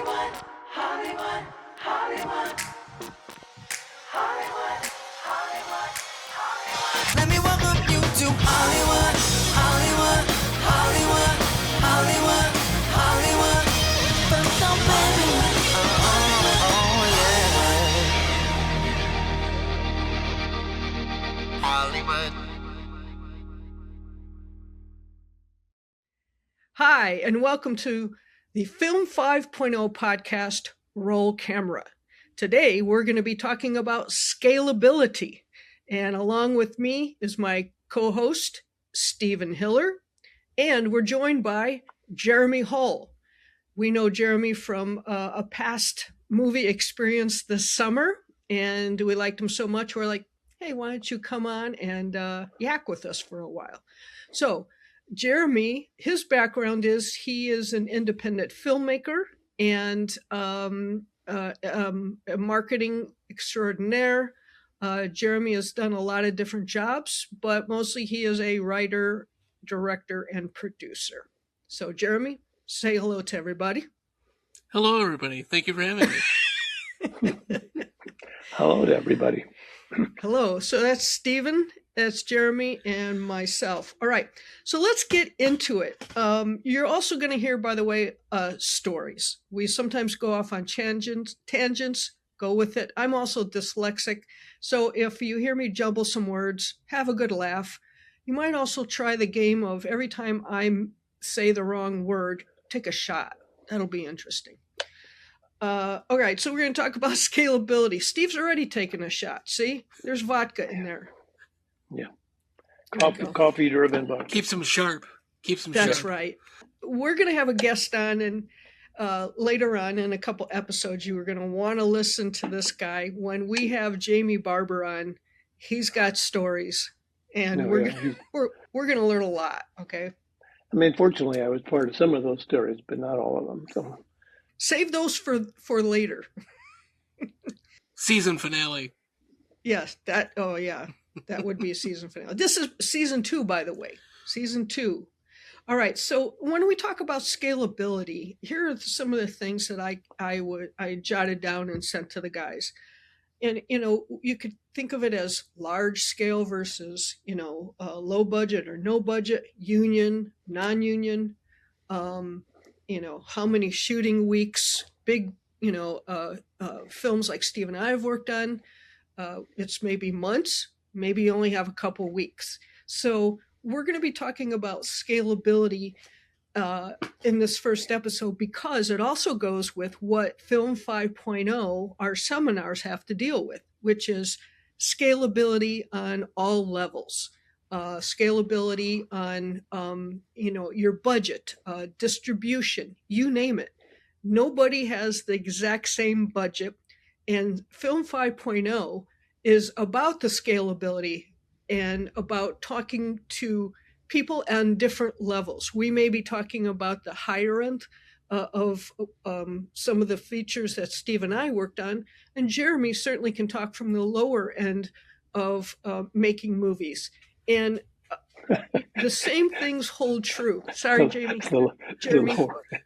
Hollywood, Hollywood, Hollywood, Hollywood, Hollywood, Hollywood. Let me welcome you to Hollywood, Hollywood, Hollywood, Hollywood, Hollywood. From the Hollywood, oh yeah. Hollywood. Hi, and welcome to the Film 5.0 podcast, Roll Camera. Today, we're going to be talking about scalability. And along with me is my co-host, Stephen Hillard, and we're joined by Jeremy Hull. We know Jeremy from a past movie experience this summer, and we liked him so much, we're like, hey, why don't you come on and yak with us for a while? So, Jeremy, his background is he is an independent filmmaker and a marketing extraordinaire. Jeremy has done a lot of different jobs, but mostly he is a writer, director, and producer. So, Jeremy, say hello to everybody. Hello, everybody. Thank you for having me. Hello to everybody. Hello. So that's Stephen, that's Jeremy, and myself. All right. So let's get into it. You're also going to hear, by the way, stories. We sometimes go off on tangents, go with it. I'm also dyslexic. So if you hear me jumble some words, have a good laugh. You might also try the game of every time I say the wrong word, take a shot. That'll be interesting. All right, so we're going to talk about scalability. Steve's already taken a shot. See, there's vodka in there. Yeah, coffee driven vodka. Keeps them sharp. That's right. We're going to have a guest on, and later on in a couple episodes, you are going to want to listen to this guy. When we have Jamie Barber on, he's got stories, and we're going to learn a lot. Okay. I mean, fortunately, I was part of some of those stories, but not all of them. So. Save those for later. Season finale. Yes, that would be a season finale. This is season 2, by the way. Season 2. All right. So when we talk about scalability, here are some of the things that I jotted down and sent to the guys. And you could think of it as large scale versus low budget or no budget, union, non-union. How many shooting weeks, big, films like Steve and I have worked on, it's maybe months, maybe you only have a couple weeks. So we're going to be talking about scalability in this first episode because it also goes with what Film 5.0, our seminars, have to deal with, which is scalability on all levels. Scalability on, your budget, distribution, you name it. Nobody has the exact same budget. And Film 5.0 is about the scalability and about talking to people on different levels. We may be talking about the higher end of some of the features that Steve and I worked on. And Jeremy certainly can talk from the lower end of making movies. And the same things hold true. Sorry, Jamie. Jeremy.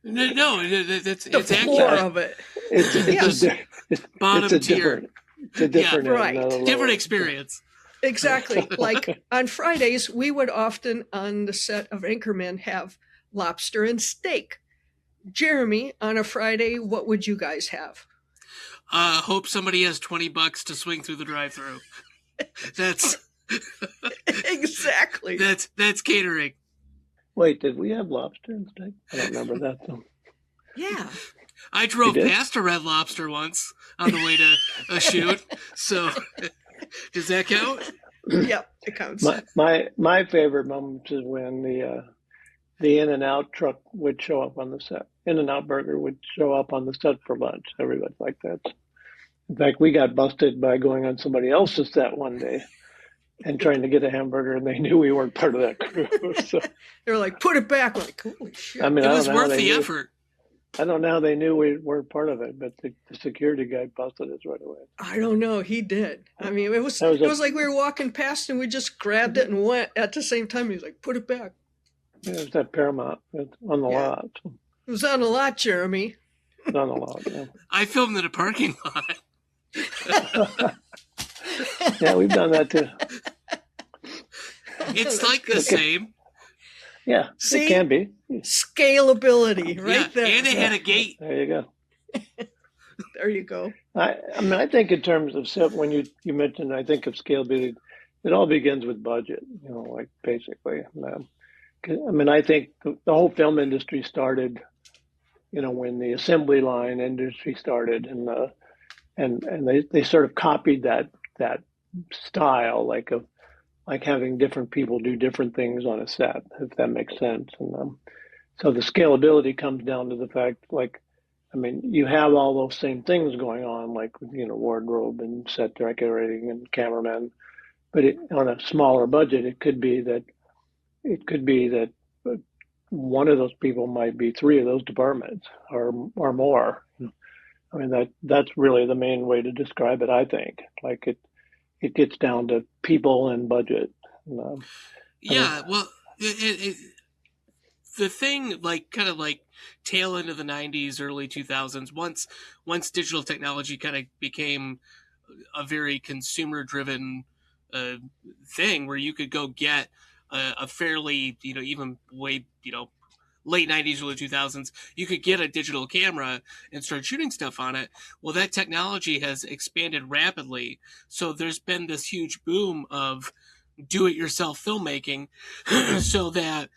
No, it's the floor accurate. of it. It's Bottom tier. It's a different, right. Different experience. Exactly. Like on Fridays, we would often on the set of Anchorman have lobster and steak. Jeremy, on a Friday, what would you guys have? Hope somebody has $20 to swing through the drive-thru. That's exactly. That's catering. Wait, did we have lobster and steak? I don't remember that. So. Yeah. I drove past a Red Lobster once on the way to a shoot. So does that count? Yep, it counts. My favorite moments is when the In-N-Out truck would show up on the set. In-N-Out Burger would show up on the set for lunch. Everybody like that. In fact, we got busted by going on somebody else's set one day and trying to get a hamburger, and they knew we weren't part of that crew. So they were like, "Put it back!" Like, holy shit! I mean, it was worth the effort. I don't know how they knew we weren't part of it, but the security guy busted us right away. I don't know. He did. I mean, it was like we were walking past and we just grabbed it and went at the same time. He was like, "Put it back." Yeah, it was at Paramount on the lot. It was on the lot, Jeremy. not allowed. Yeah. I filmed in a parking lot. Yeah, we've done that too. It's like the same. Yeah, See? it can be. Scalability, right Yeah, there. and it had a gate. There you go. There you go. I mean, I think in terms of when you mentioned, I think of scalability, it all begins with budget. Like basically. I mean, I think the whole film industry started, when the assembly line industry started, and they sort of copied that style, like having different people do different things on a set, if that makes sense. And so the scalability comes down to the fact, I mean, you have all those same things going on, like wardrobe and set decorating and cameramen, but on a smaller budget, it could be that one of those people might be three of those departments or more. I mean, that's really the main way to describe it, I think. Like it gets down to people and budget. Yeah, well, the thing, kind of tail end of the 90s, early 2000s, once digital technology kind of became a very consumer-driven thing where you could go get a fairly, even way, late 90s, early 2000s, you could get a digital camera and start shooting stuff on it. Well, that technology has expanded rapidly. So there's been this huge boom of do-it-yourself filmmaking so that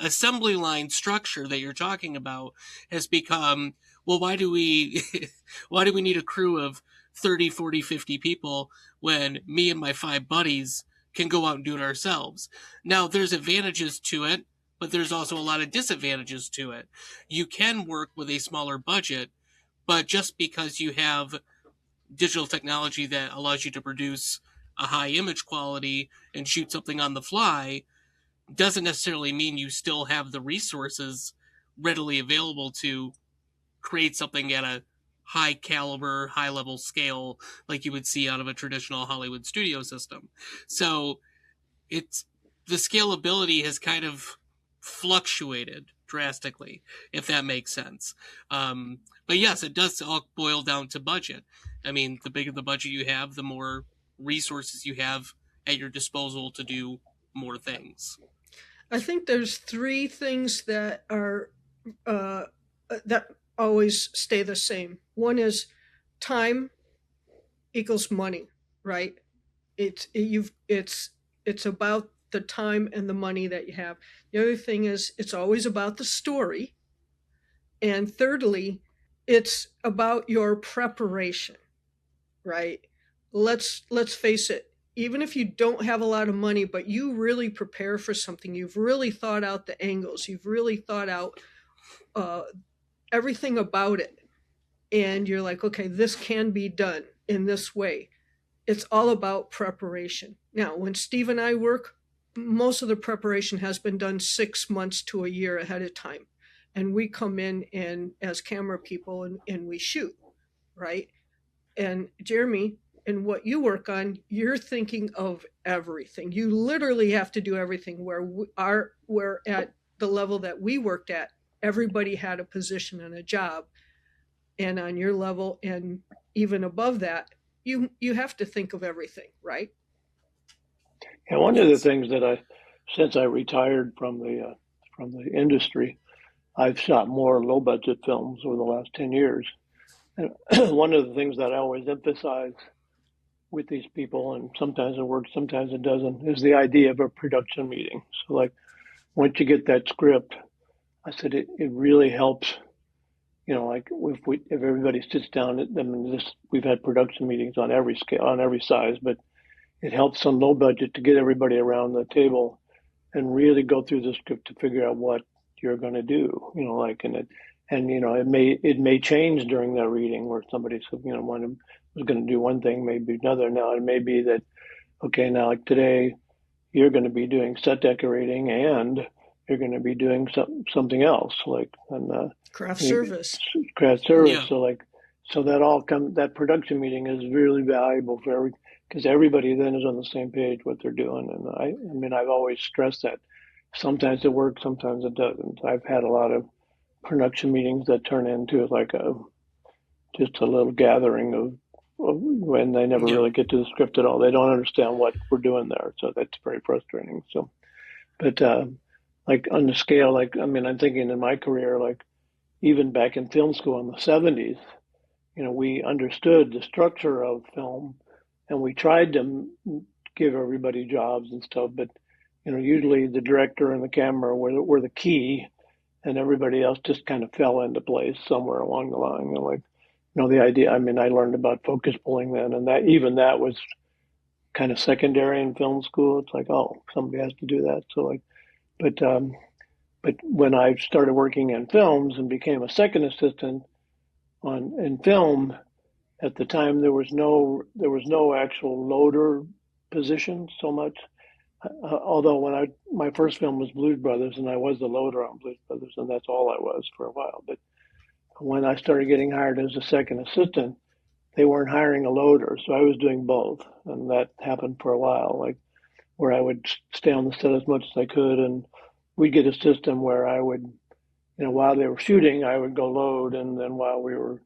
assembly line structure that you're talking about has become, well, why do we need a crew of 30, 40, 50 people when me and my 5 buddies can go out and do it ourselves? Now, there's advantages to it, but there's also a lot of disadvantages to it. You can work with a smaller budget, but just because you have digital technology that allows you to produce a high image quality and shoot something on the fly doesn't necessarily mean you still have the resources readily available to create something at a high caliber, high level scale like you would see out of a traditional Hollywood studio system. So the scalability has kind of fluctuated drastically, if that makes sense. But yes, it does all boil down to budget. I mean, the bigger the budget you have, the more resources you have at your disposal to do more things. I think there's 3 things that are that always stay the same. One is time equals money, right? It's about the time and the money that you have. The other thing is it's always about the story. And thirdly, it's about your preparation, right? Let's face it. Even if you don't have a lot of money, but you really prepare for something, you've really thought out the angles, you've really thought out everything about it, and you're like, okay, this can be done in this way. It's all about preparation. Now, when Steve and I work, most of the preparation has been done 6 months to a year ahead of time. And we come in and as camera people and we shoot, right? And Jeremy, and what you work on, you're thinking of everything. You literally have to do everything. Where at the level that we worked at, everybody had a position and a job. And on your level and even above that, you have to think of everything, right? And one of the things that since I retired from the industry, I've shot more low budget films over the last 10 years. And one of the things that I always emphasize with these people, and sometimes it works, sometimes it doesn't, is the idea of a production meeting. So like once you get that script, I said it really helps, like if everybody sits down, we've had production meetings on every scale, on every size, but it helps on low budget to get everybody around the table and really go through the script to figure out what you're going to do, it may change during that reading where somebody said, one was going to do one thing, maybe another. Now it may be that, okay, now like today you're going to be doing set decorating and you're going to be doing something else craft service. Yeah. So that production meeting is really valuable because everybody then is on the same page what they're doing. And I've always stressed that sometimes it works, sometimes it doesn't. I've had a lot of production meetings that turn into like just a little gathering of when they never Yeah. really get to the script at all. They don't understand what we're doing there, so that's very frustrating. So, but like on the scale, like I mean, I'm thinking in my career, like even back in film school in the '70s, we understood the structure of film, and we tried to give everybody jobs and stuff, but usually the director and the camera were the key, and everybody else just kind of fell into place somewhere along the line. Like, the idea. I mean, I learned about focus pulling then, and that was kind of secondary in film school. It's like, oh, somebody has to do that. So like, but but when I started working in films and became a second assistant on in film, at the time there was no actual loader position so much. Although my first film was Blues Brothers, and I was the loader on Blues Brothers, and that's all I was for a while. But when I started getting hired as a second assistant, they weren't hiring a loader, so I was doing both, and that happened for a while. Like where I would stay on the set as much as I could, and we'd get a system where I would, while they were shooting, I would go load, and then while we were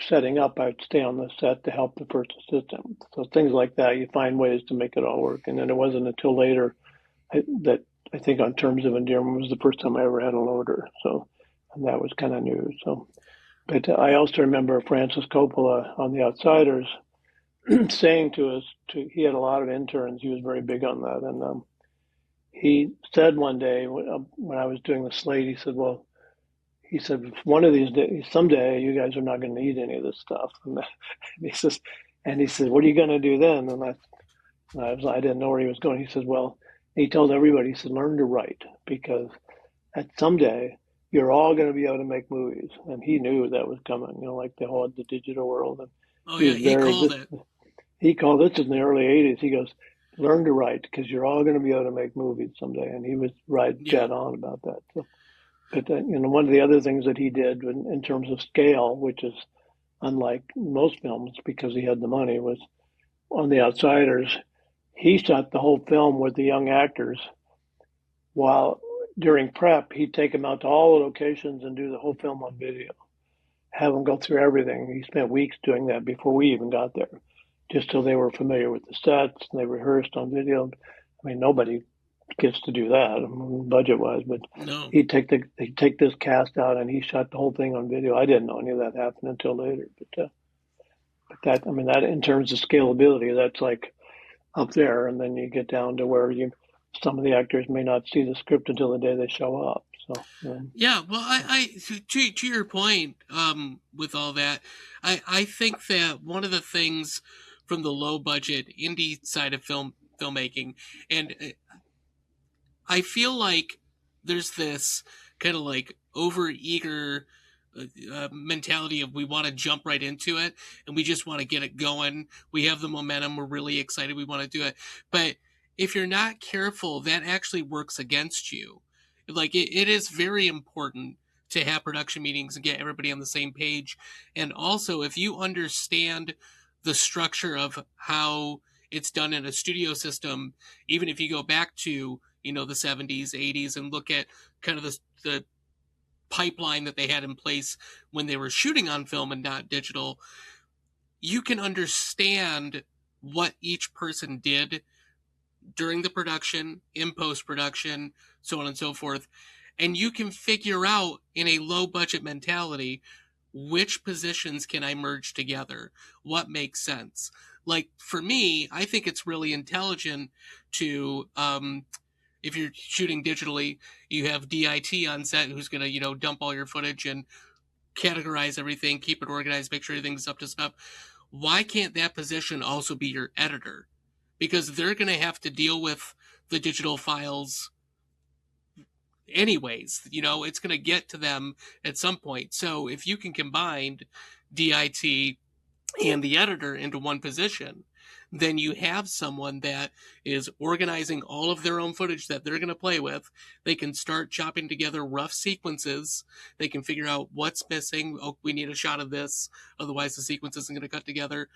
setting up, I'd stay on the set to help the first assistant. So things like that, you find ways to make it all work. And then it wasn't until later that I think on Terms of Endearment was the first time I ever had a loader. So, and that was kind of new. So, but I also remember Francis Coppola on The Outsiders saying to us, he had a lot of interns. He was very big on that. And he said one day when I was doing the slate, he said, well, he said, one of these days, someday you guys are not going to need any of this stuff. And he says, what are you going to do then? And I didn't know where he was going. He says, well, he told everybody, he said, learn to write, because at someday you're all going to be able to make movies. And he knew that was coming, like the digital world. And Oh he yeah, was he called it. he called this in the early '80s. He goes, learn to write, because you're all going to be able to make movies someday. And he was right Yeah. dead on about that. So, but one of the other things that he did in terms of scale, which is unlike most films because he had the money, was on The Outsiders. He shot the whole film with the young actors, while during prep he'd take them out to all the locations and do the whole film on video, have them go through everything. He spent weeks doing that before we even got there, just so they were familiar with the sets and they rehearsed on video. I mean, nobody gets to do that budget wise, but No. he'd take this cast out and he shot the whole thing on video. I didn't know any of that happened until later, but that in terms of scalability, that's like up there. And then you get down to where some of the actors may not see the script until the day they show up. So Yeah, well, I to your point, with all that, I think that one of the things from the low budget indie side of filmmaking, and I feel like there's this kind of like over eager mentality of we want to jump right into it and we just want to get it going. We have the momentum. We're really excited. We want to do it. But if you're not careful, that actually works against you. Like it is very important to have production meetings and get everybody on the same page. And also, if you understand the structure of how it's done in a studio system, even if you go back to, the 70s, 80s, and look at kind of the pipeline that they had in place when they were shooting on film and not digital, you can understand what each person did during the production, in post-production, so on and so forth. And you can figure out in a low budget mentality, which positions can I merge together? What makes sense? Like for me, I think it's really intelligent to, if you're shooting digitally, you have DIT on set who's going to, dump all your footage and categorize everything, keep it organized, make sure everything's up to snuff. Why can't that position also be your editor? Because they're going to have to deal with the digital files anyways. It's going to get to them at some point. So if you can combine DIT and the editor into one position, then you have someone that is organizing all of their own footage that they're going to play with. They can start chopping together rough sequences. They can figure out what's missing. Oh, we need a shot of this. Otherwise, the sequence isn't going to cut together.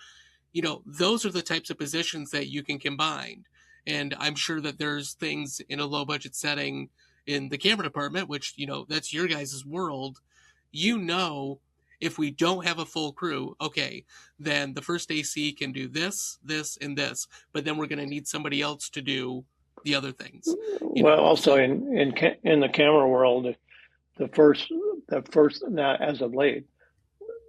Those are the types of positions that you can combine. And I'm sure that there's things in a low budget setting in the camera department, which, you know, that's your guys' world, you know, if we don't have a full crew, okay, then the first AC can do this, this, and this, but then we're going to need somebody else to do the other things. You Well, know, also so in the camera world, the first now as of late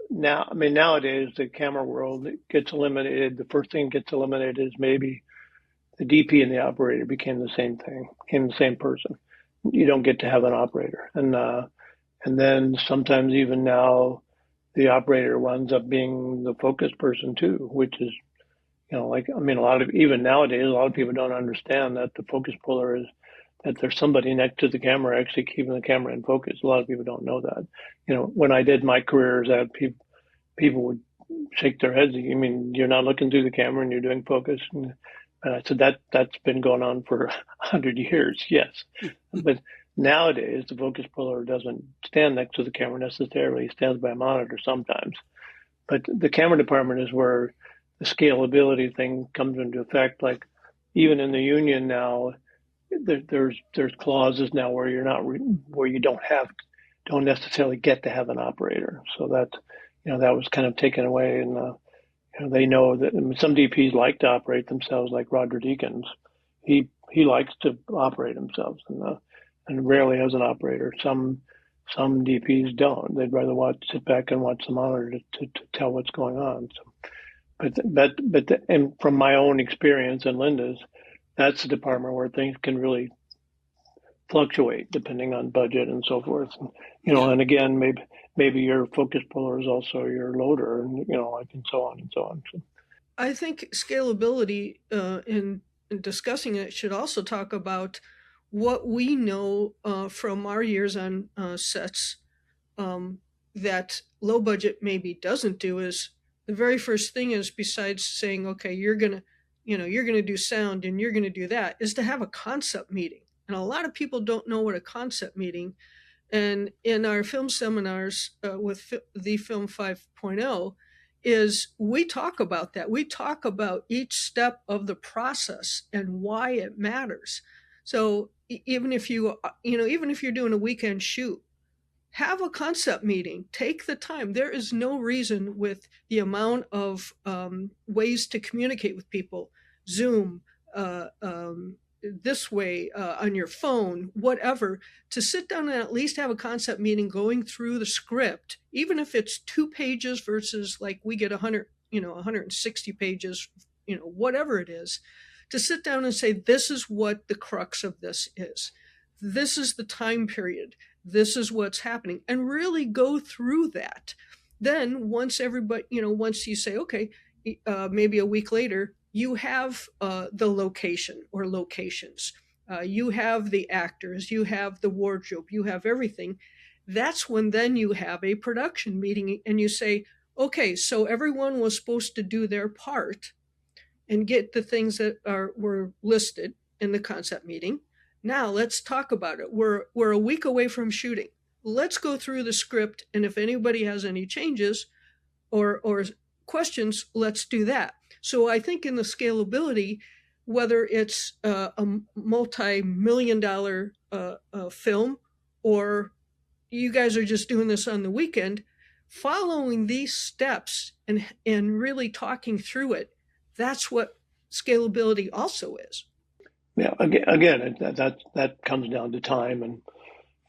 now, I mean nowadays the camera world gets eliminated. The first thing gets eliminated is maybe the DP and the operator became the same thing, became the same person. You don't get to have an operator, and then sometimes even now the operator winds up being the focus person too, which is, you know, like, I mean, a lot of, even nowadays, a lot of people don't understand that the focus puller is that there's somebody next to the camera actually keeping the camera in focus. A lot of people don't know that. You know, when I did my careers, that people would shake their heads. I mean, you're not looking through the camera and you're doing focus. And I said that's been going on for 100 years, yes. But nowadays, the focus puller doesn't stand next to the camera necessarily. He stands by a monitor sometimes. But the camera department is where the scalability thing comes into effect. Like even in the union now, there's clauses now where you're not where you don't necessarily get to have an operator. So that, you know, that was kind of taken away, and you know, they know that some DPs like to operate themselves, like Roger Deakins. He likes to operate himself, and rarely has an operator. Some DPs don't. They'd rather sit back and watch the monitor to tell what's going on. So, and from my own experience and Linda's, that's the department where things can really fluctuate depending on budget and so forth. And, you know, and again, maybe your focus puller is also your loader, and, you know, like, and so on and so on. So, I think scalability in discussing it should also talk about what we know from our years on sets that low budget maybe doesn't do. Is the very first thing is, besides saying, okay, you're gonna do sound and you're gonna do that, is to have a concept meeting. And a lot of people don't know what a concept meeting. And in our film seminars with the Film 5.0, is we talk about that. We talk about each step of the process and why it matters. So even if even if you're doing a weekend shoot, have a concept meeting. Take the time. There is no reason, with the amount of ways to communicate with people, Zoom, this way, on your phone, whatever, to sit down and at least have a concept meeting going through the script, even if it's 2 pages versus like we get 160 pages, whatever it is, to sit down and say, this is what the crux of this is. This is the time period. This is what's happening, and really go through that. Then once everybody, once you say, okay, maybe a week later, you have the location or locations, you have the actors, you have the wardrobe, you have everything. That's when then you have a production meeting and you say, okay, so everyone was supposed to do their part and get the things that were listed in the concept meeting. Now let's talk about it. We're a week away from shooting. Let's go through the script, and if anybody has any changes or questions, let's do that. So I think in the scalability, whether it's a multi-million-dollar film, or you guys are just doing this on the weekend, following these steps and really talking through it, that's what scalability also is. Yeah, again, that comes down to time, and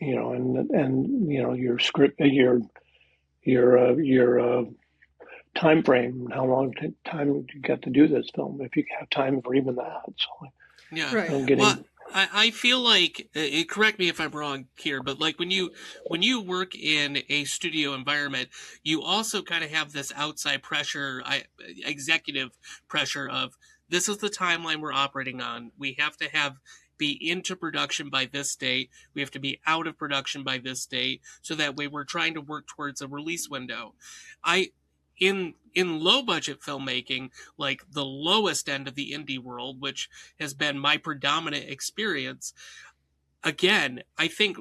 your script, your time frame, how long time you got to do this film, if you have time for even that. So, yeah, right. Well, I feel like, correct me if I'm wrong here, but like when you work in a studio environment, you also kind of have this outside pressure, executive pressure of, this is the timeline we're operating on. We have to be into production by this date. We have to be out of production by this date. So that way we're trying to work towards a release window. In low budget filmmaking, like the lowest end of the indie world, which has been my predominant experience, again, I think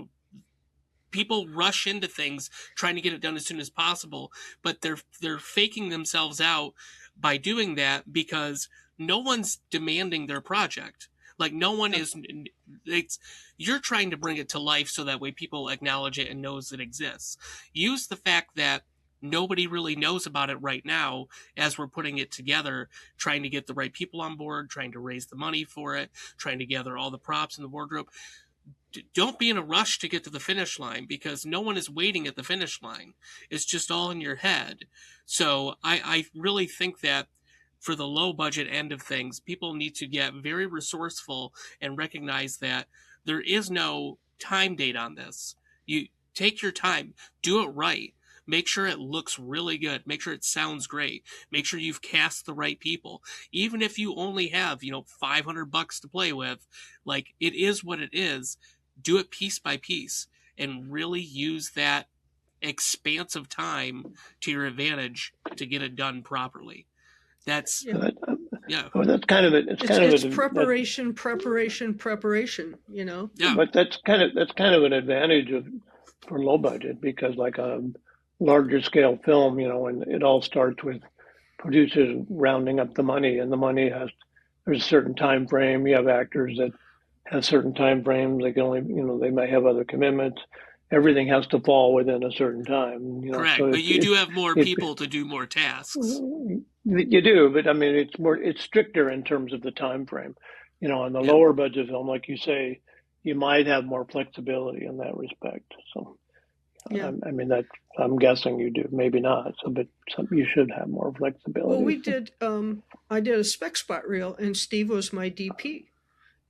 people rush into things trying to get it done as soon as possible, but they're faking themselves out by doing that, because no one's demanding their project. Like no one is, you're trying to bring it to life so that way people acknowledge it and knows it exists. Use the fact that nobody really knows about it right now as we're putting it together, trying to get the right people on board, trying to raise the money for it, trying to gather all the props in the wardrobe. Don't be in a rush to get to the finish line, because no one is waiting at the finish line. It's just all in your head. So I really think that for the low budget end of things, people need to get very resourceful and recognize that there is no time date on this. You take your time, do it right. Make sure it looks really good. Make sure it sounds great. Make sure you've cast the right people. Even if you only have, $500 to play with, like, it is what it is. Do it piece by piece and really use that expanse of time to your advantage to get it done properly. That's Well, that's kind of it. It's preparation. Yeah. But that's kind of an advantage for low budget, because like a larger scale film, and it all starts with producers rounding up the money, and the money there's a certain time frame. You have actors that have certain time frames. They can only, they may have other commitments. Everything has to fall within a certain time. Correct, so but you do have more people to do more tasks. You do, but I mean, it's stricter in terms of the time frame. On the lower budget film, like you say, you might have more flexibility in that respect. So, I mean, that I'm guessing you do, maybe not. But you should have more flexibility. Well, we did. I did a spec spot reel, and Steve was my DP,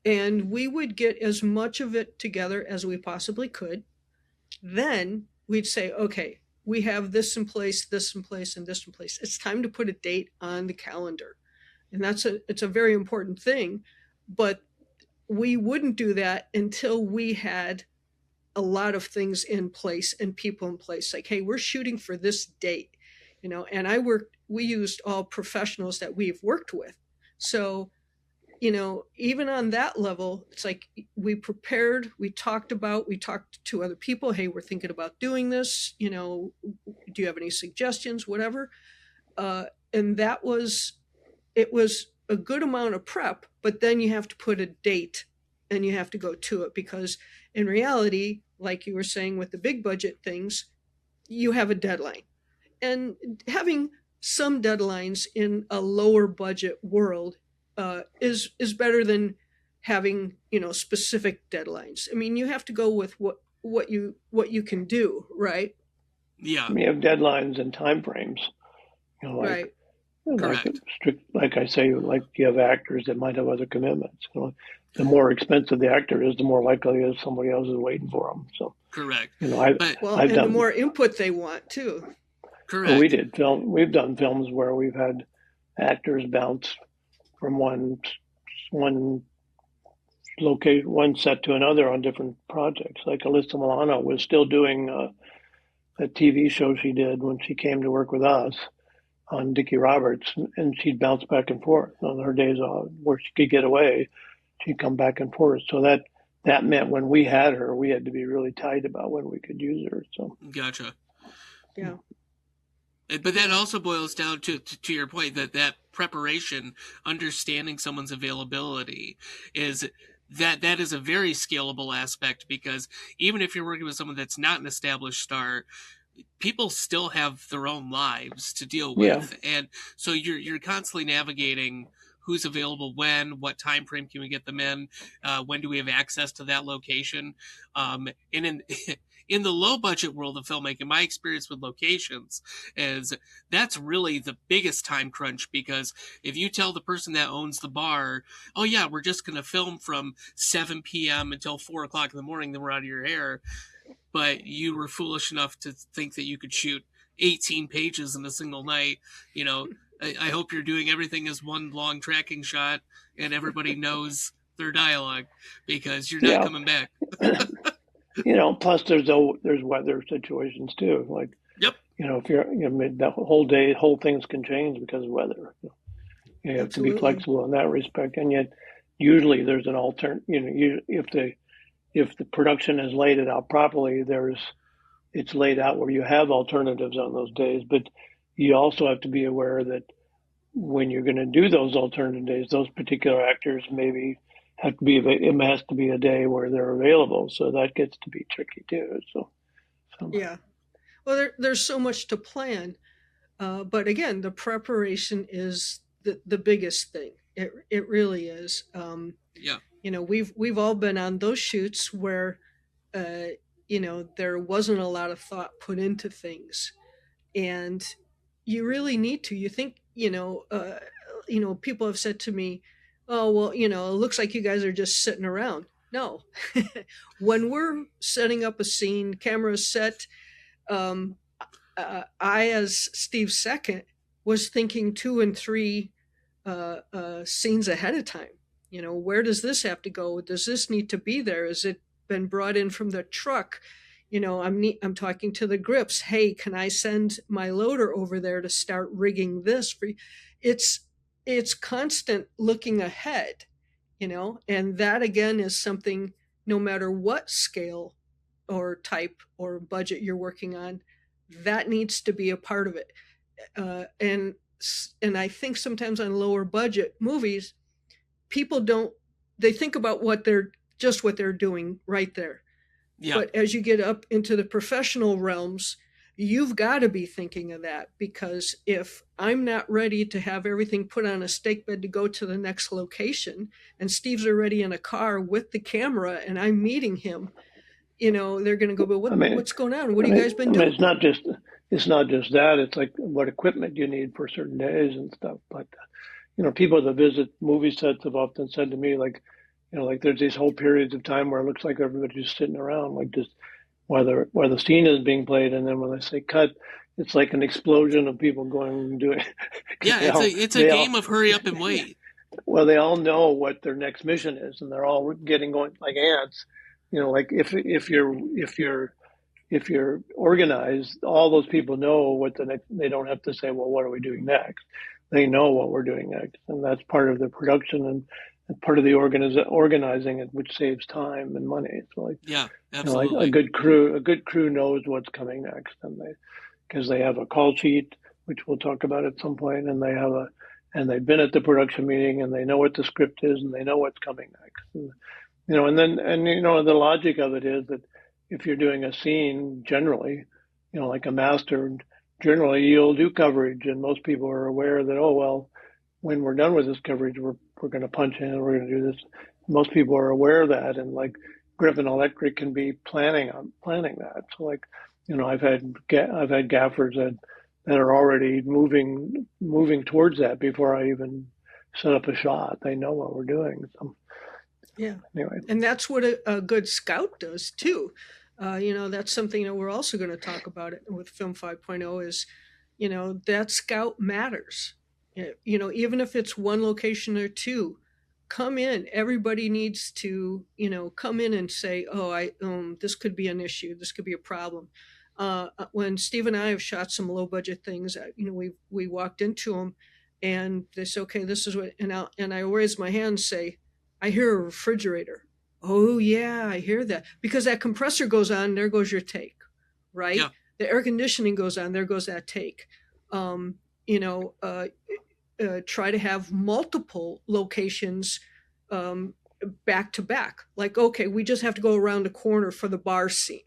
and we would get as much of it together as we possibly could. Then we'd say, okay, we have this in place, and this in place. It's time to put a date on the calendar. And it's a very important thing, but we wouldn't do that until we had a lot of things in place and people in place. Like, hey, we're shooting for this date, and we used all professionals that we've worked with. So, even on that level, it's like we prepared, we talked to other people. Hey, we're thinking about doing this. Do you have any suggestions, whatever? And it was a good amount of prep, but then you have to put a date and you have to go to it, because in reality, like you were saying with the big budget things, you have a deadline. And having some deadlines in a lower budget world is better than having specific deadlines. I mean, you have to go with what you can do, right? Yeah. You have deadlines and time frames. Right. Like I say, like you have actors that might have other commitments. The more expensive the actor is, the more likely is somebody else is waiting for them. So correct. The more input they want too. Correct. We've done films where we've had actors bounce from one location, one set to another on different projects. Like Alyssa Milano was still doing a TV show she did when she came to work with us on Dickie Roberts, and she'd bounce back and forth on her days off where she could get away. She'd come back and forth. So that meant when we had her, we had to be really tight about when we could use her. So gotcha. Yeah. But that also boils down to your point that preparation, understanding someone's availability, is that is a very scalable aspect, because even if you're working with someone that's not an established star, people still have their own lives to deal with. Yeah. And so you're constantly navigating who's available when, what time frame can we get them in, when do we have access to that location. And in the low budget world of filmmaking, my experience with locations is that's really the biggest time crunch, because if you tell the person that owns the bar, oh yeah, we're just going to film from 7 p.m. until 4 o'clock in the morning, then we're out of your hair. But you were foolish enough to think that you could shoot 18 pages in a single night. I hope you're doing everything as one long tracking shot and everybody knows their dialogue, because you're not coming back. Plus there's weather situations too. Like, yep. If you're, that whole day, whole things can change because of weather. You have to be flexible in that respect. And yet usually there's an alternate, if the production has laid it out properly, it's laid out where you have alternatives on those days. But you also have to be aware that when you're going to do those alternative days, those particular actors maybe it has to be a day where they're available. So that gets to be tricky too. So Yeah. Well, there's so much to plan. But again, the preparation is the biggest thing. It really is. Yeah. We've all been on those shoots where there wasn't a lot of thought put into things, and you really need to. You think people have said to me, "Oh well, it looks like you guys are just sitting around." No, when we're setting up a scene, camera set. Um, I, as Steve second, was thinking 2 and 3 scenes ahead of time. Where does this have to go? Does this need to be there? Has it been brought in from the truck? I'm talking to the grips. Hey, can I send my loader over there to start rigging this for you? It's constant looking ahead, and that again is something. No matter what scale or type or budget you're working on, that needs to be a part of it. And I think sometimes on lower budget movies, people don't, they think about what they're doing right there. Yeah. But as you get up into the professional realms, you've got to be thinking of that, because if I'm not ready to have everything put on a stake bed to go to the next location, and Steve's already in a car with the camera and I'm meeting him, they're going to go, but what's going on? What have you guys been doing? It's not just that. It's like what equipment you need for certain days and stuff. But people that visit movie sets have often said to me, like there's these whole periods of time where it looks like everybody's just sitting around, like just while the scene is being played, and then when they say cut, it's like an explosion of people going and doing. Yeah, it's a game of hurry up and wait. Well, they all know what their next mission is, and they're all getting going like ants. Like if you're organized, all those people know what the next. They don't have to say, well, what are we doing next? They know what we're doing next, and that's part of the production and part of the organizing it, which saves time and money. So yeah, absolutely. Like a good crew knows what's coming next, and because they have a call sheet, which we'll talk about at some point, and they've been at the production meeting, and they know what the script is, and they know what's coming next. And, the logic of it is that if you're doing a scene, generally, like a master, generally you'll do coverage, and most people are aware that, oh well, when we're done with this coverage, we're going to punch in and we're going to do this. Most people are aware of that, and like Griffin Electric can be planning that. So like, I've had gaffers that are already moving towards that before I even set up a shot. They know what we're doing. So yeah. Anyway, and that's what a good scout does too. That's something that we're also going to talk about it with Film 5.0 is, that scout matters. Even if it's one location or two, come in. Everybody needs to, come in and say, oh, this could be an issue. This could be a problem. When Steve and I have shot some low budget things, we walked into them and they say, okay, this is what, and I raise my hand and say, I hear a refrigerator. Oh yeah, I hear that, because that compressor goes on, there goes your take, right? Yeah. The air conditioning goes on, there goes that take. Try to have multiple locations back to back. Like, okay, we just have to go around the corner for the bar scene.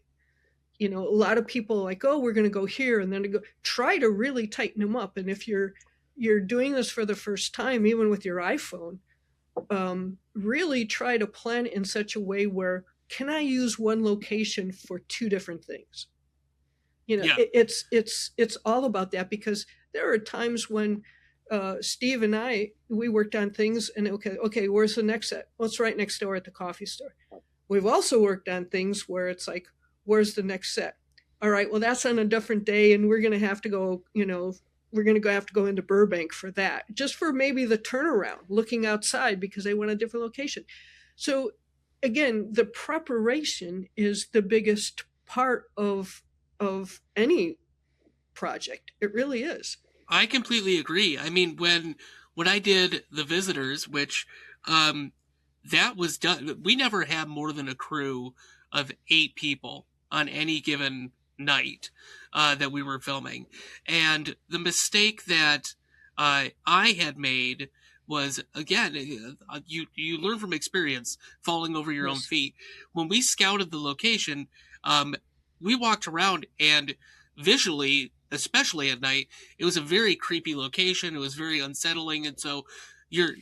A lot of people are like, oh, we're going to go here and then try to really tighten them up. And if you're doing this for the first time, even with your iPhone, really try to plan in such a way where, can I use one location for two different things? Yeah. It's all about that, because there are times when Steve and we worked on things and okay, where's the next set? Well, it's right next door at the coffee store. We've also worked on things where it's like, where's the next set? All right, well, that's on a different day, and we're going to have to go, we're going to have to go into Burbank for that, just for maybe the turnaround, looking outside because they want a different location. So again, the preparation is the biggest part of any project. It really is. I completely agree. I mean, when I did The Visitors, which that was done, we never had more than a crew of 8 people on any given night that we were filming. And the mistake that I had made was, again, you learn from experience, falling over your own Yes. feet. When we scouted the location, we walked around, and visually, especially at night, it was a very creepy location. It was very unsettling, and so you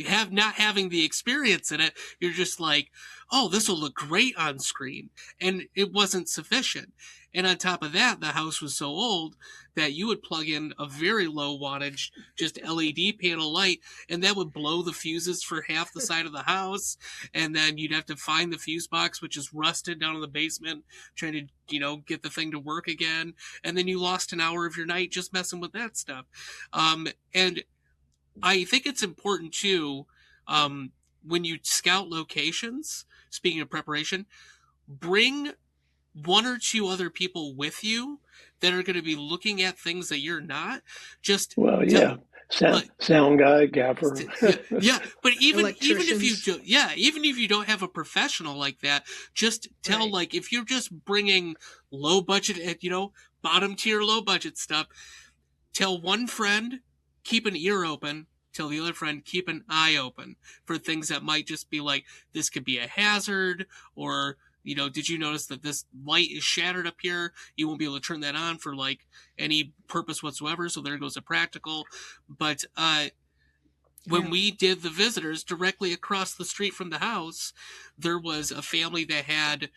have not having the experience in it, you're just like, oh, this will look great on screen, and it wasn't sufficient. And on top of that, the house was so old that you would plug in a very low wattage, just LED panel light, and that would blow the fuses for half the side of the house. And then you'd have to find the fuse box, which is rusted down in the basement, trying to, get the thing to work again. And then you lost an hour of your night just messing with that stuff. And I think it's important too, when you scout locations, speaking of preparation, bring one or two other people with you that are going to be looking at things that you're not. Just Well, yeah, sound guy, gaffer. yeah, but even if you Electricians. do, even if you don't have a professional like that, just tell, Right. like, if you're just bringing low budget, bottom tier low budget stuff, tell one friend, keep an ear open. Tell the other friend, keep an eye open for things that might just be like, this could be a hazard, or, did you notice that this light is shattered up here? You won't be able to turn that on for like any purpose whatsoever. So there goes a practical. But when we did the visitors directly across the street from the house, there was a family that had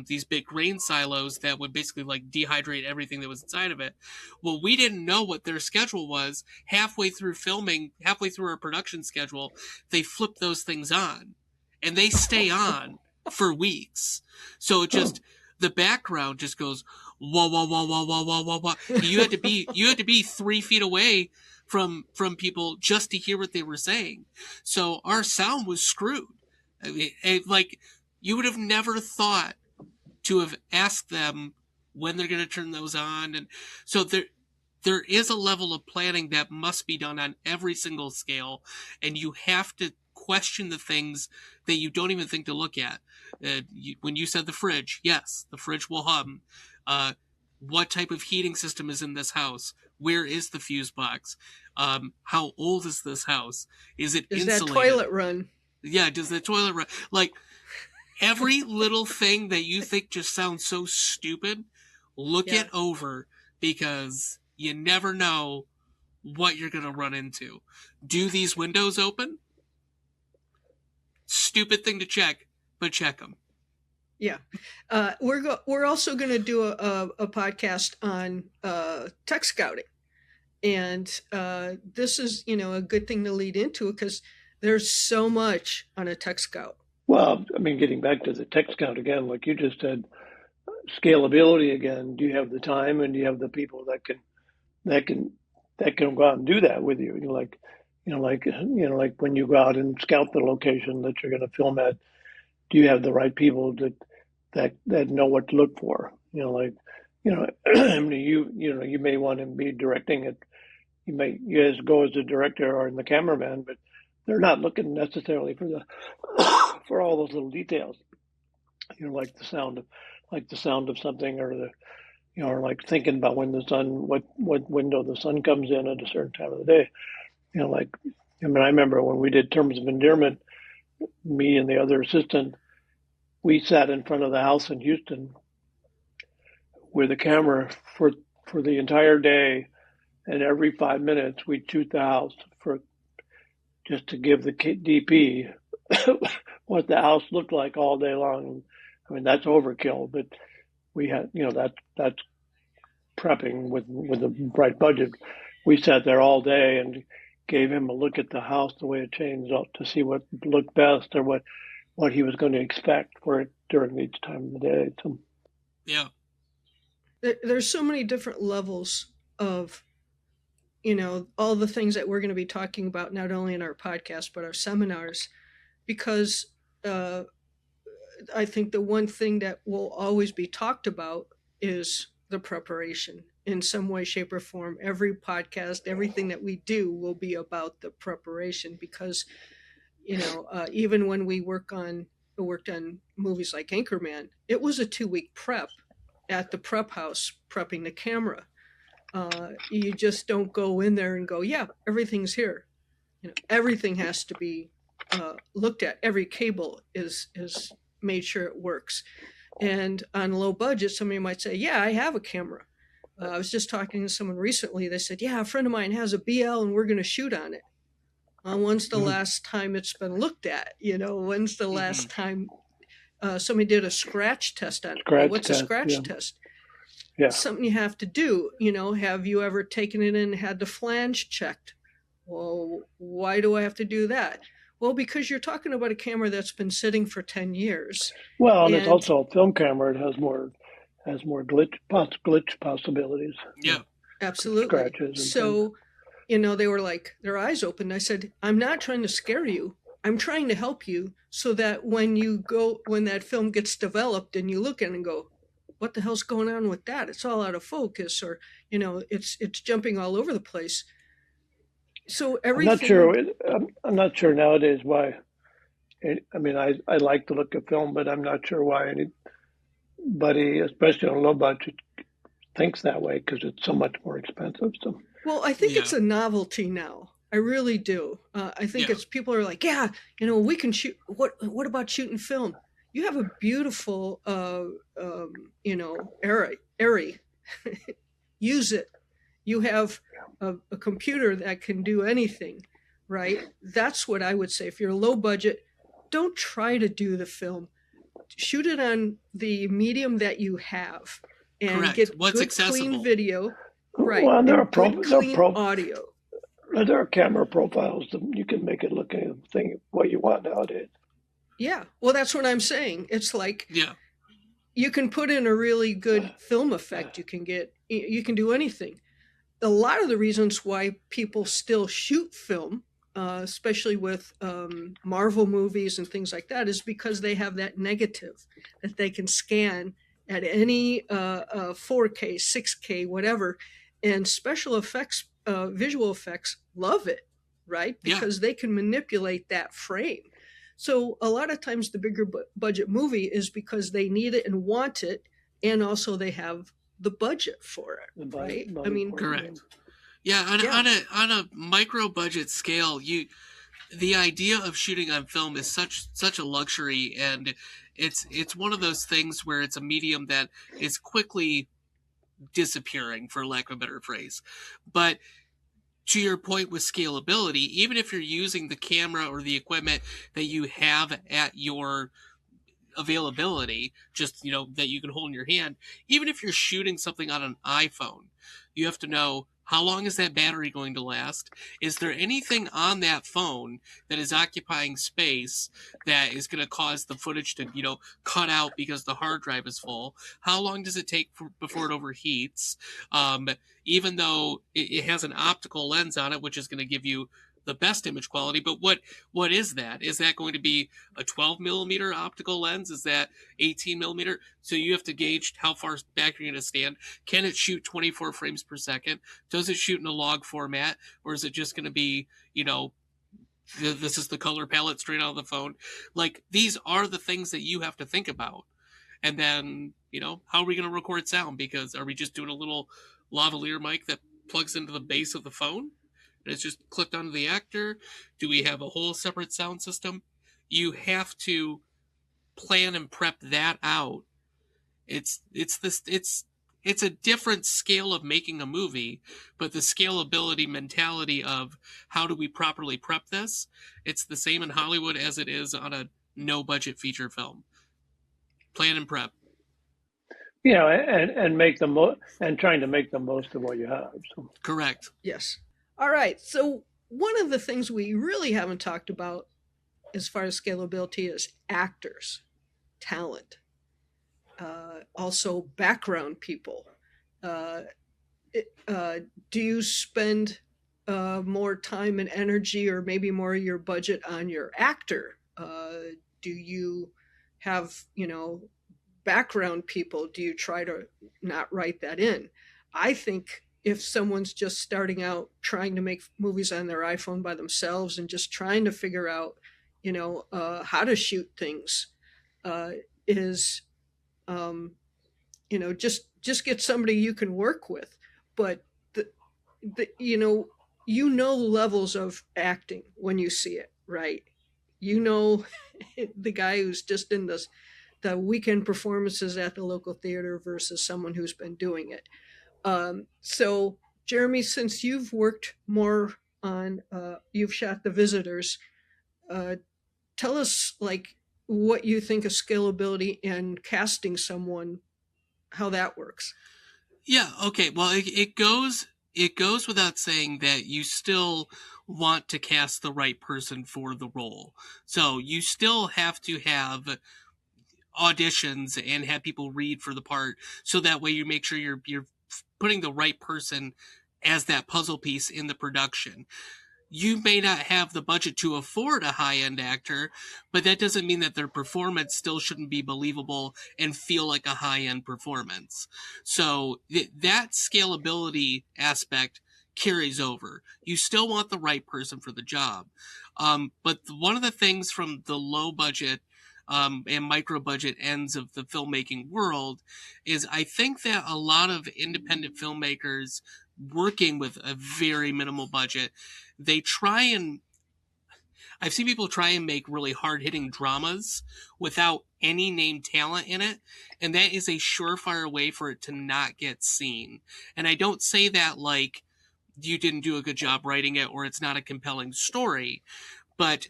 these big grain silos that would basically like dehydrate everything that was inside of it. Well, we didn't know what their schedule was. Halfway through our production schedule, they flip those things on, and they stay on for weeks. So it just, the background just goes wah wah wah wah wah wah wah wah. You had to be 3 feet away from people just to hear what they were saying. So our sound was screwed. I mean, like, you would have never thought to have asked them when they're going to turn those on. And so there is a level of planning that must be done on every single scale, and you have to question the things that you don't even think to look at. When you said the fridge, yes, the fridge will hum. What type of heating system is in this house? Where is the fuse box? How old is this house? Is it insulated? Does that toilet run? Yeah, does the toilet run? Like, every little thing that you think just sounds so stupid, look it over, because you never know what you're going to run into. Do these windows open? Stupid thing to check, but check them. Yeah. We're also going to do a podcast on tech scouting. And this is, a good thing to lead into, because there's so much on a tech scout. Well, I mean, getting back to the tech scout again, like you just said, scalability again. Do you have the time, and do you have the people that can go out and do that with you? Like when you go out and scout the location that you're going to film at, do you have the right people that know what to look for? I mean, you may want to be directing it. You guys go as a director or in the cameraman, but they're not looking necessarily for all those little details. Like the sound of something, or or like thinking about when the sun, what window the sun comes in at a certain time of the day. I remember when we did Terms of Endearment, me and the other assistant, we sat in front of the house in Houston with a camera for the entire day, and every 5 minutes we'd shoot the house just to give the DP what the house looked like all day long. I mean, that's overkill, but we had, that's prepping with a bright budget. We sat there all day and gave him a look at the house, the way it changed up, to see what looked best, or what he was going to expect for it during each time of the day. So, yeah. There's so many different levels of, all the things that we're going to be talking about, not only in our podcast, but our seminars, because I think the one thing that will always be talked about is the preparation in some way, shape, or form. Every podcast, everything that we do will be about the preparation, because, even when we worked on movies like Anchorman, it was a 2-week prep at the prep house, prepping the camera. You just don't go in there and go, yeah, everything's here. everything has to be looked at. Every cable is made sure it works. And on low budget, somebody might say, yeah, I have a camera. I was just talking to someone recently. They said, yeah, a friend of mine has a BL and we're going to shoot on it. When's the last time it's been looked at? When's the last time somebody did a scratch test on it? What's a scratch test? Yeah. Something you have to do. Have you ever taken it in and had the flange checked? Well, why do I have to do that? Well, because you're talking about a camera that's been sitting for 10 years. Well, and it's also a film camera. It has more glitch possibilities. Yeah, absolutely. Scratches. So, they were like, their eyes opened. I said, I'm not trying to scare you. I'm trying to help you so that when that film gets developed and you look at it and go, what the hell's going on with that? It's all out of focus, or, it's jumping all over the place. So everything. I'm not sure nowadays why. I like to look at film, but I'm not sure why anybody, especially on low budget, thinks that way, because it's so much more expensive. So. Well, I think it's a novelty now. I really do. I think it's people are like, yeah, we can shoot. What about shooting film? You have a beautiful, Arri. Use it. You have a computer that can do anything, right? That's what I would say. If you're low budget, don't try to do the film. Shoot it on the medium that you have and get What's good, accessible. clean video. Right. Well, and there are clean audio. There are camera profiles that you can make it look anything what you want nowadays. Yeah. Well, that's what I'm saying. It's like you can put in a really good film effect. You can do anything. A lot of the reasons why people still shoot film, especially with Marvel movies and things like that, is because they have that negative that they can scan at any 4K, 6K, whatever. And special effects, visual effects, love it, right? Because they can manipulate that frame. So a lot of times the bigger budget movie is because they need it and want it, and also they have the budget for it, right? Correct. Yeah, on a micro budget scale, the idea of shooting on film is such a luxury, and it's one of those things where it's a medium that is quickly disappearing, for lack of a better phrase. But to your point with scalability, even if you're using the camera or the equipment that you have at your availability, just that you can hold in your hand, even if you're shooting something on an iPhone, you have to know, how long is that battery going to last? Is there anything on that phone that is occupying space that is going to cause the footage to, cut out because the hard drive is full? How long does it take before it overheats? Even though it has an optical lens on it, which is going to give you the best image quality, but what is that? Is that going to be a 12 millimeter optical lens? Is that 18 millimeter? So you have to gauge how far back you're going to stand. Can it shoot 24 frames per second? Does it shoot in a log format, or is it just going to be, this is the color palette straight out of the phone? Like, these are the things that you have to think about. And then, how are we going to record sound? Because are we just doing a little lavalier mic that plugs into the base of the phone? It's just clipped onto the actor? Do we have a whole separate sound system? You have to plan and prep that out. It's a different scale of making a movie, but the scalability mentality of how do we properly prep this, it's the same in Hollywood as it is on a no budget feature film. Plan and prep. And make and trying to make the most of what you have. So. Correct. Yes. All right. So one of the things we really haven't talked about as far as scalability is actors, talent, also background people. Do you spend more time and energy, or maybe more of your budget, on your actor? Do you have, background people? Do you try to not write that in? I think if someone's just starting out trying to make movies on their iPhone by themselves and just trying to figure out, how to shoot things, just get somebody you can work with. But you know levels of acting when you see it, right? You know the guy who's just in the weekend performances at the local theater versus someone who's been doing it. So, Jeremy, since you've worked more on, you've shot The Visitors, uh, tell us like what you think of scalability and casting someone, how that works. Yeah, okay. Well, it goes without saying that you still want to cast the right person for the role. So you still have to have auditions and have people read for the part, so that way you make sure you're putting the right person as that puzzle piece in the production. You may not have the budget to afford a high-end actor, but that doesn't mean that their performance still shouldn't be believable and feel like a high-end performance. So that scalability aspect carries over. You still want the right person for the job. But one of the things from the low budget and micro budget ends of the filmmaking world is I think that a lot of independent filmmakers working with a very minimal budget, they try and I've seen people try and make really hard hitting dramas without any named talent in it, and that is a surefire way for it to not get seen. And I don't say that like you didn't do a good job writing it or it's not a compelling story, but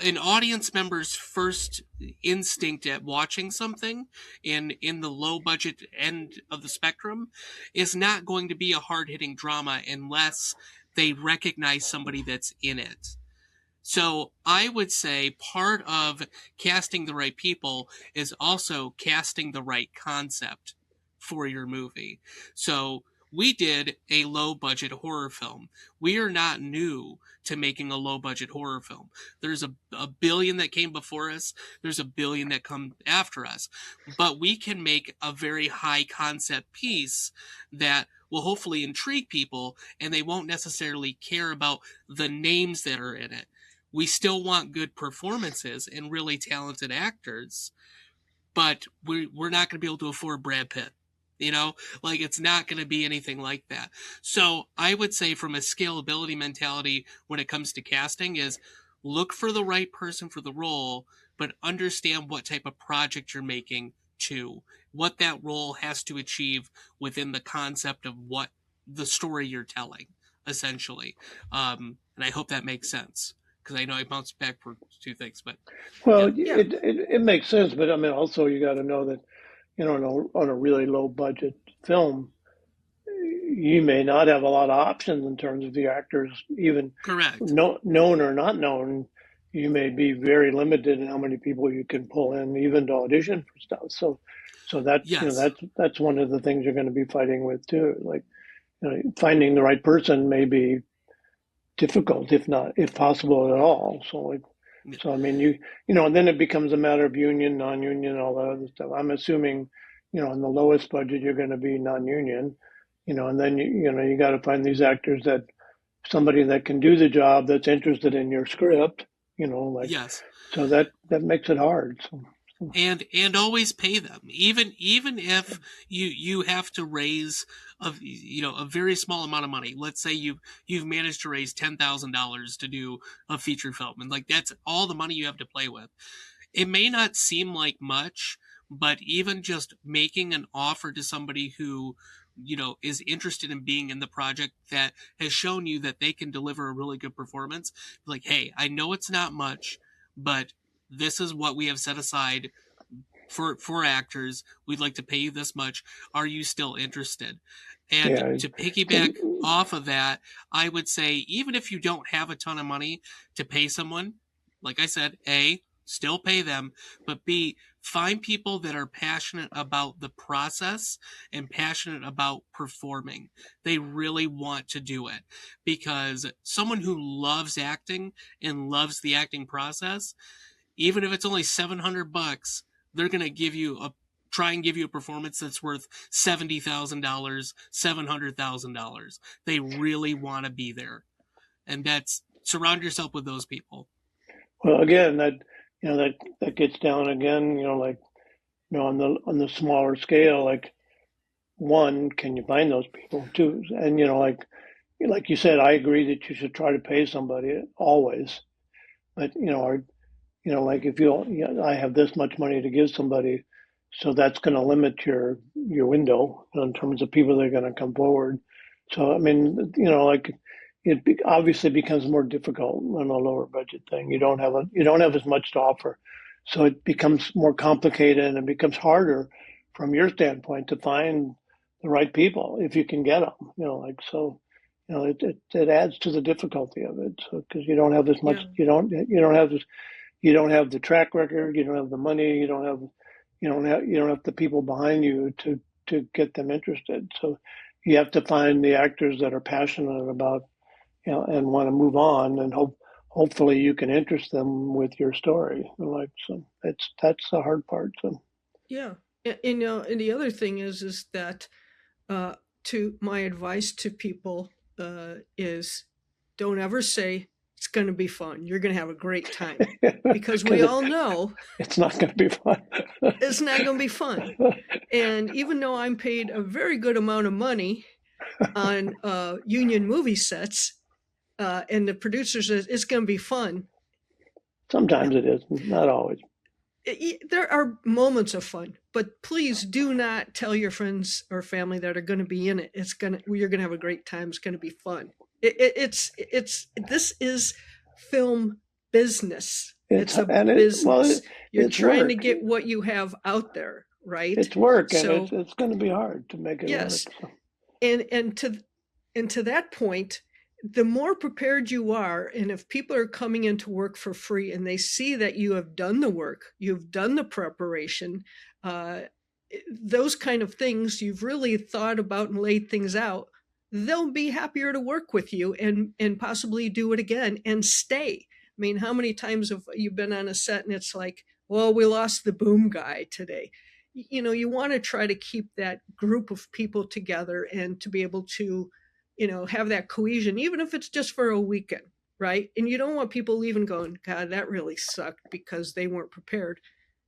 an audience member's first instinct at watching something in the low budget end of the spectrum is not going to be a hard hitting drama unless they recognize somebody that's in it. So I would say part of casting the right people is also casting the right concept for your movie. So we did a low budget horror film. We are not new to making a low budget horror film. There's a billion that came before us. There's a billion that come after us. But we can make a very high concept piece that will hopefully intrigue people, and they won't necessarily care about the names that are in it. We still want good performances and really talented actors, but we're not going to be able to afford Brad Pitt. Like it's not going to be anything like that. So I would say from a scalability mentality when it comes to casting is look for the right person for the role, but understand what type of project you're making too, what that role has to achieve within the concept of what the story you're telling, essentially. And I hope that makes sense, because I know I bounced back for two things, but Well, yeah. it makes sense, but I mean, also you got to know that, on a really low budget film, you may not have a lot of options in terms of the actors, even Correct. known or not known. You may be very limited in how many people you can pull in, even to audition for stuff. So that Yes. that's one of the things you're going to be fighting with too. Like, finding the right person may be difficult, if possible at all. So I mean, and then it becomes a matter of union, non-union, all that other stuff. I'm assuming, on the lowest budget, you're going to be non-union, and then you got to find these actors somebody that can do the job, that's interested in your script, Yes. so that makes it hard. And always pay them, even if you have to raise a very small amount of money. Let's say you've managed to raise $10,000 to do a feature film, and like that's all the money you have to play with. It may not seem like much, but even just making an offer to somebody who is interested in being in the project, that has shown you that they can deliver a really good performance, like, hey, I know it's not much, but this is what we have set aside for actors. We'd like to pay you this much. Are you still interested? And Yeah. to piggyback off of that, I would say even if you don't have a ton of money to pay someone, like I said, A, still pay them, but B, find people that are passionate about the process and passionate about performing. They really want to do it, because someone who loves acting and loves the acting process, even if it's only $700, they're going to try and give you a performance that's worth $70,000, $700,000. They really want to be there. And surround yourself with those people. Well, again, that gets down again, on the smaller scale, like, one, can you find those people? Two, and like you said, I agree that you should try to pay somebody always, but like if I have this much money to give somebody, so that's going to limit your window in terms of people that are going to come forward. So I mean, like obviously becomes more difficult on a lower budget thing. You don't have as much to offer, so it becomes more complicated and it becomes harder from your standpoint to find the right people if you can get them. Like so. It adds to the difficulty of it. So because you don't have as much, you don't have the track record, you don't have the money, you don't have the people behind you to get them interested. So you have to find the actors that are passionate about, and want to move on, and hopefully you can interest them with your story. Like so, that's the hard part. So Yeah. And the other thing is that to my advice to people is don't ever say it's going to be fun. You're going to have a great time, because we all know it's not going to be fun. It's not going to be fun. And even though I'm paid a very good amount of money on union movie sets, and the producer says it's going to be fun. Sometimes it is, not always. There are moments of fun, but please do not tell your friends or family that are going to be in it. You're going to have a great time. It's going to be fun. This is film business. It's a business. You're trying to get what you have out there, right? It's work, and it's going to be hard to make it work. So. And to that point, the more prepared you are, and if people are coming into work for free and they see that you have done the work, you've done the preparation, those kind of things, you've really thought about and laid things out, they'll be happier to work with you and possibly do it again and stay. I mean, how many times have you been on a set and it's like, well, we lost the boom guy today. You want to try to keep that group of people together and to be able to have that cohesion, even if it's just for a weekend, right? And you don't want people leaving going, God, that really sucked because they weren't prepared.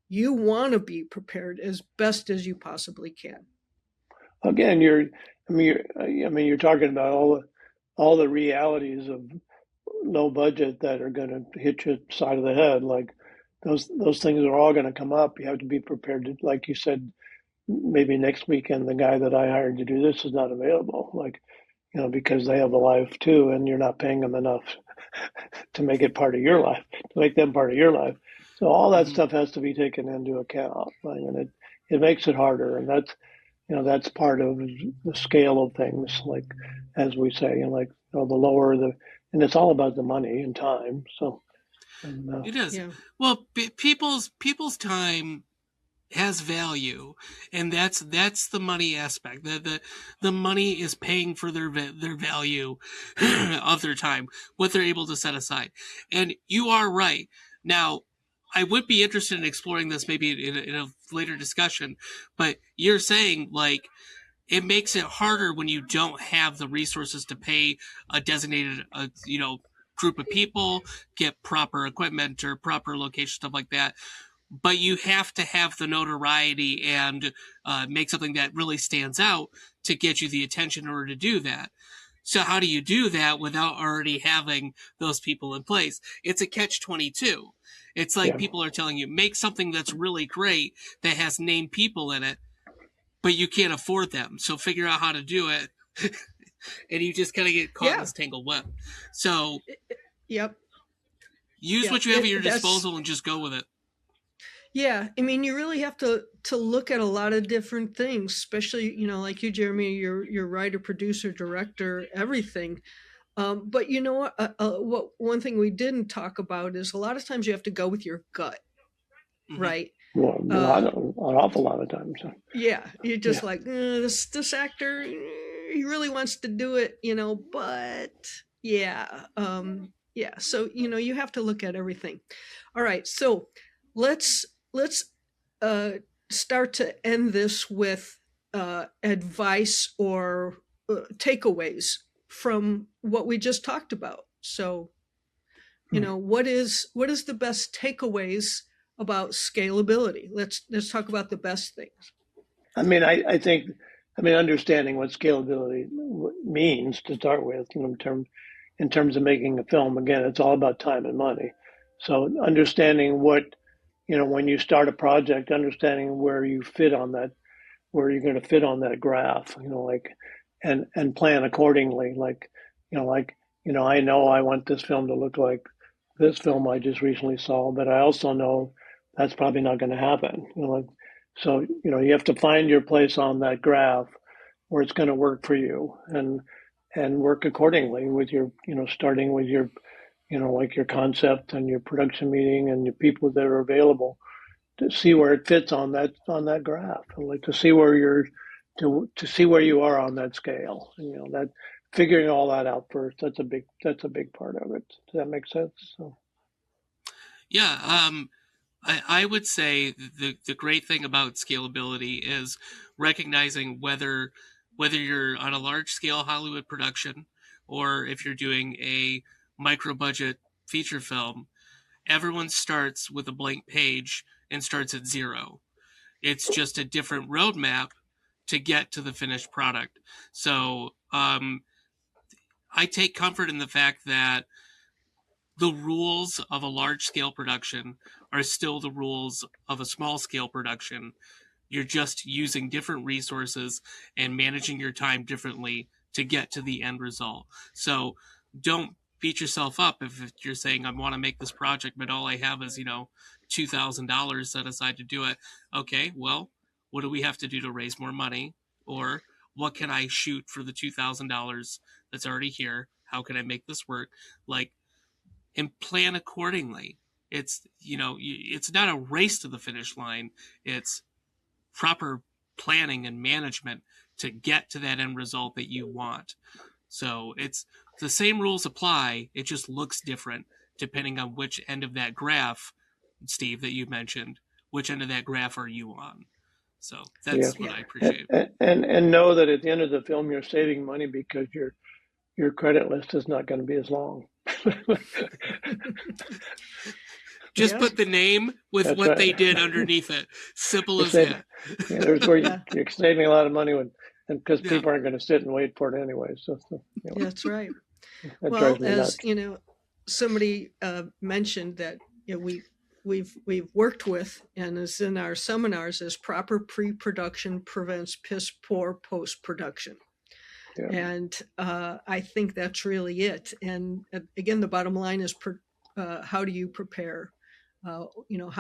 You want to be prepared as best as you possibly can. Again, you're talking about all the realities of low budget that are going to hit you side of the head. Like those things are all going to come up. You have to be prepared to, like you said, maybe next weekend the guy that I hired to do this is not available. Like, because they have a life too, and you're not paying them enough to make it part of your life, to make them part of your life. So all that stuff has to be taken into account, right? And it makes it harder, and that's part of the scale of things. Like as we say, the lower and it's all about the money and time. So it is. Yeah. Well, people's time has value, and that's the money aspect. The money is paying for their value of their time, what they're able to set aside. And you are right. Now, I would be interested in exploring this maybe in a later discussion, but you're saying like it makes it harder when you don't have the resources to pay a designated group of people, get proper equipment or proper location, stuff like that. But you have to have the notoriety and make something that really stands out to get you the attention in order to do that. So how do you do that without already having those people in place? It's a catch-22. It's like people are telling you, make something that's really great that has named people in it, but you can't afford them. So figure out how to do it. And you just kind of get caught in this tangled web. So use what you have at your disposal and just go with it. Yeah, I mean, you really have to look at a lot of different things, especially, like you, Jeremy, you're writer, producer, director, everything. But what one thing we didn't talk about is a lot of times you have to go with your gut, right? Well, an awful lot of times. Yeah, you're just like, this actor, he really wants to do it, but So, you have to look at everything. All right, so let's start to end this with advice or takeaways from what we just talked about. So, what is the best takeaways about scalability? Let's talk about the best things. I mean, I think I mean, understanding what scalability means to start with, in terms of making a film. Again, it's all about time and money. So understanding what, when you start a project, understanding where you fit on that, where you're going to fit on that graph, and plan accordingly. I know I want this film to look like this film I just recently saw, but I also know that's probably not going to happen. So you have to find your place on that graph where it's going to work for you, and work accordingly with your, starting with your, like your concept and your production meeting and your people that are available, to see where it fits on that graph, and like to see where to see where you are on that scale. That figuring all that out first. That's a big part of it. Does that make sense? So. Yeah, I would say the great thing about scalability is recognizing whether you're on a large scale Hollywood production or if you're doing a micro budget feature film, everyone starts with a blank page and starts at zero. It's just a different roadmap to get to the finished product. So I take comfort in the fact that the rules of a large scale production are still the rules of a small scale production. You're just using different resources and managing your time differently to get to the end result. So don't beat yourself up if you're saying, I want to make this project, but all I have is, $2,000 set aside to do it. Okay, well, what do we have to do to raise more money? Or what can I shoot for the $2,000 that's already here? How can I make this work? And plan accordingly. It's it's not a race to the finish line. It's proper planning and management to get to that end result that you want. So it's the same rules apply. It just looks different depending on which end of that graph, Steve, that you mentioned. Which end of that graph are you on? So that's what I appreciate. And know that at the end of the film, you're saving money because your credit list is not going to be as long. Just put the name with That's what right. they did underneath it. Simple as that. There's where you're saving a lot of money because people aren't going to sit and wait for it anyway. So That's right. that Well, drives me as nuts. somebody mentioned that we've worked with, and is in our seminars, is proper pre-production prevents piss poor post-production. Yeah. And I think that's really it. And again, the bottom line is how do you prepare? How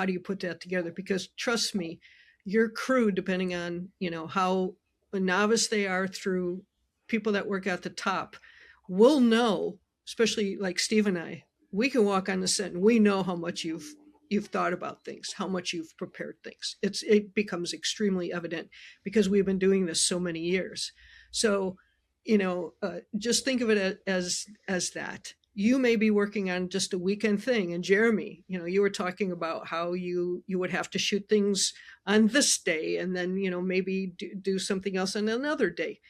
do you put that together? Because trust me, your crew, depending on, how a novice they are through people that work at the top, will know, especially like Steve and I, we can walk on the set and we know how much you've thought about things, how much you've prepared things. It becomes extremely evident because we've been doing this so many years. So, just think of it as that. You may be working on just a weekend thing. And Jeremy, you were talking about how you would have to shoot things on this day and then, maybe do something else on another day.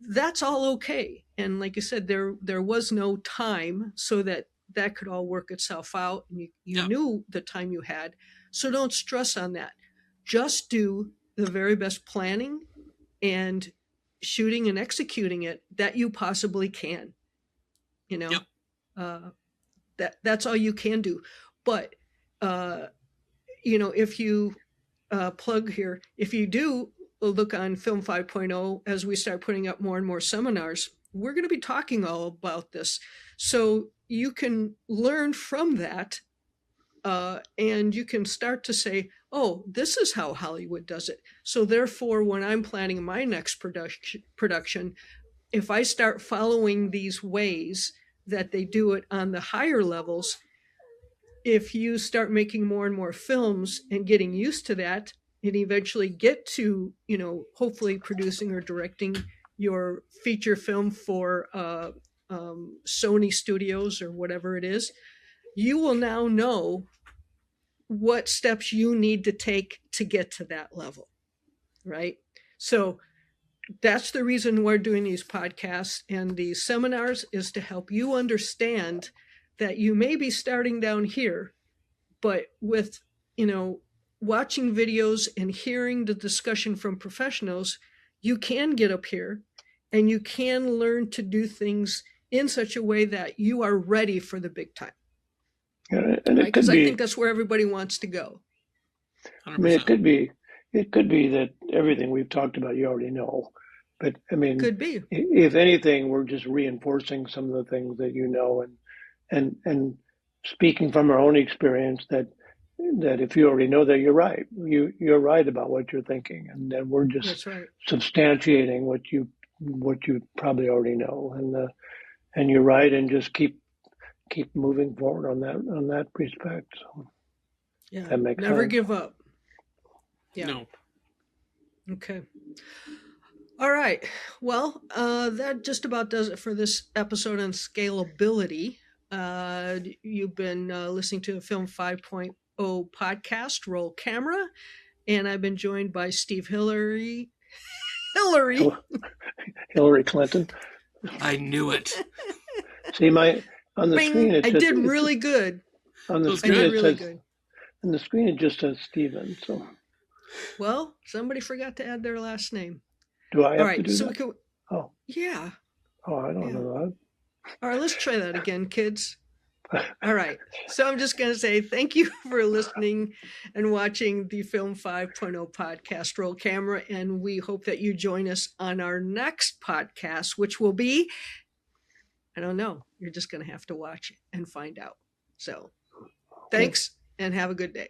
That's all okay. And like you said, there was no time, so that could all work itself out. And you knew the time you had. So don't stress on that. Just do the very best planning and shooting and executing it that you possibly can. That's all you can do. But if you plug here, if you do look on Film 5.0, as we start putting up more and more seminars, we're going to be talking all about this, so you can learn from that, and you can start to say, oh, this is how Hollywood does it. So therefore, when I'm planning my next production, if I start following these ways that they do it on the higher levels, if you start making more and more films and getting used to that, and eventually get to, hopefully producing or directing your feature film for Sony Studios or whatever it is, you will now know what steps you need to take to get to that level, right? So that's the reason we're doing these podcasts and these seminars, is to help you understand that you may be starting down here, but with, watching videos and hearing the discussion from professionals, you can get up here and you can learn to do things in such a way that you are ready for the big time. Yeah, and Right? it could Because I be. think that's where everybody wants to go. I mean, it could be. It could be that everything we've talked about you already know, but I mean, Could be. if anything, we're just reinforcing some of the things that you know, and speaking from our own experience that if you already know that, you're right about what you're thinking, and then we're just That's right. substantiating what you probably already know, and you're right, and just keep moving forward on that respect. So Yeah. that makes Never sense. give up. Yeah. No. Okay. All right. Well, that just about does it for this episode on scalability. You've been listening to the Film 5.0 podcast, Roll Camera, and I've been joined by Steve Hillary. Hillary Clinton. I knew it. See, on the Bing, screen it I just, did really good. on the That was screen I did it really says good. on the screen it just says Steven. So Well, somebody forgot to add their last name. do I have All right. to do So that? we can. Oh, Yeah. I don't know All right. Let's try that again, kids. All right. So I'm just going to say thank you for listening and watching the Film 5.0 podcast, Roll Camera. And we hope that you join us on our next podcast, which will be, I don't know, you're just going to have to watch and find out. So thanks and have a good day.